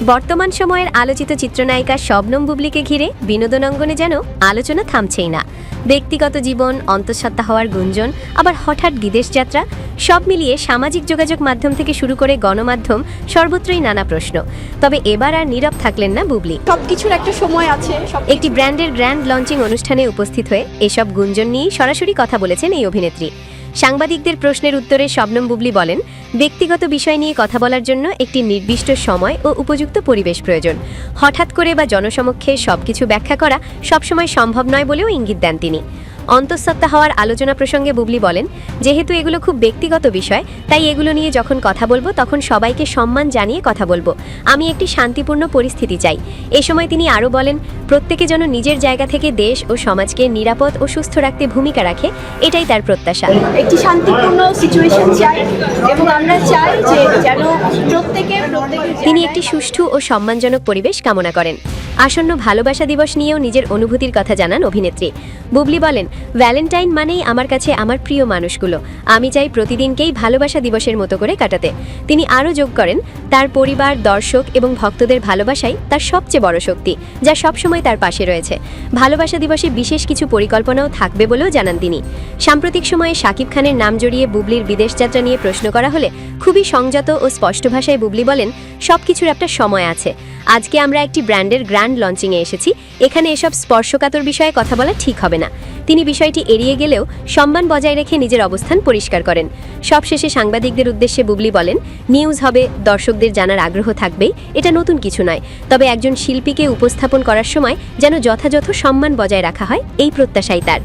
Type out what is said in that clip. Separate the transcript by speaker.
Speaker 1: বর্তমান সময়ের আলোচিত চিত্রনায়িকা শবনম বুবলিকে ঘিরে বিনোদন অঙ্গনে যেন আলোচনা থামছেই না। ব্যক্তিগত জীবন, অন্তঃসত্ত্বা হওয়ার গুঞ্জন, আবার হঠাৎ বিদেশ যাত্রা, সব মিলিয়ে সামাজিক যোগাযোগ মাধ্যম থেকে শুরু করে গণমাধ্যম সর্বত্রই নানা প্রশ্ন। তবে এবার আর নীরব থাকলেন না বুবলি।
Speaker 2: সবকিছুর একটা সময় আছে।
Speaker 1: একটি ব্র্যান্ডের গ্র্যান্ড লঞ্চিং অনুষ্ঠানে উপস্থিত হয়ে এসব গুঞ্জন নিয়ে সরাসরি কথা বলেছেন এই অভিনেত্রী। সাংবাদিকদের প্রশ্নের উত্তরে শবনম বুবলি বলেন, ব্যক্তিগত বিষয় নিয়ে কথা বলার জন্য একটি নির্দিষ্ট সময় ও উপযুক্ত পরিবেশ প্রয়োজন। হঠাৎ করে বা জনসমক্ষে সবকিছু ব্যাখ্যা করা সবসময় সম্ভব নয় বলেও ইঙ্গিত দেন তিনি। অন্তঃসত্ত্বা হওয়ার আলোচনা প্রসঙ্গে বুবলি বলেন, যেহেতু এগুলো খুব ব্যক্তিগত বিষয়, তাই এগুলো নিয়ে যখন কথা বলবো তখন সবাইকে সম্মান জানিয়ে কথা বলবো। আমি একটি শান্তিপূর্ণ পরিস্থিতি চাই। এ সময় তিনি আরও বলেন, প্রত্যেকে যেন নিজের জায়গা থেকে দেশ ও সমাজকে নিরাপদ ও সুস্থ রাখতে ভূমিকা রাখে, এটাই তার প্রত্যাশা।
Speaker 2: একটি শান্তিপূর্ণ সিচুয়েশন চাই এবং আমরা চাই যে যেন প্রত্যেকে
Speaker 1: তিনি একটি সুষ্ঠু ও সম্মানজনক পরিবেশ কামনা করেন। আসন্ন ভালোবাসা দিবস নিয়েও নিজের অনুভূতির কথা জানান অভিনেত্রী। বুবলি বলেন, ভ্যালেন্টাইন মানেই আমার কাছে আমার প্রিয় মানুষগুলো। আমি চাই প্রতিদিনকেই ভালোবাসা দিবসের মতো করে কাটাতে। তিনি আরও যোগ করেন, তার পরিবার, দর্শক এবং ভক্তদের ভালোবাসাই তার সবচেয়ে বড় শক্তি, যা সবসময় তার পাশে রয়েছে। ভালোবাসা দিবসে বিশেষ কিছু পরিকল্পনাও থাকবে বলেও জানান তিনি। সাম্প্রতিক সময়ে শাকিব খানের নাম জড়িয়ে বুবলির বিদেশ যাত্রা নিয়ে প্রশ্ন করা হলে খুবই সংযত ও স্পষ্ট ভাষায় বুবলি বলেন, সবকিছুর একটা সময় আছে। আজকে আমরা একটি ব্র্যান্ডের গ্র্যান্ড লঞ্চিংয়ে এসেছি। এখানে এসব স্পর্শকাতর বিষয়ে কথা বলা ঠিক হবে না। তিনি বিষয়টি এড়িয়ে গেলেও সম্মান বজায় রেখে নিজের অবস্থান পরিষ্কার করেন। সবশেষে সাংবাদিকদের উদ্দেশ্যে বুবলি বলেন, নিউজ হবে, দর্শকদের জানার আগ্রহ থাকবেই, এটা নতুন কিছু নয়। তবে একজন শিল্পীকে উপস্থাপন করার সময় যেন যথাযথ সম্মান বজায় রাখা হয়, এই প্রত্যাশাই তার।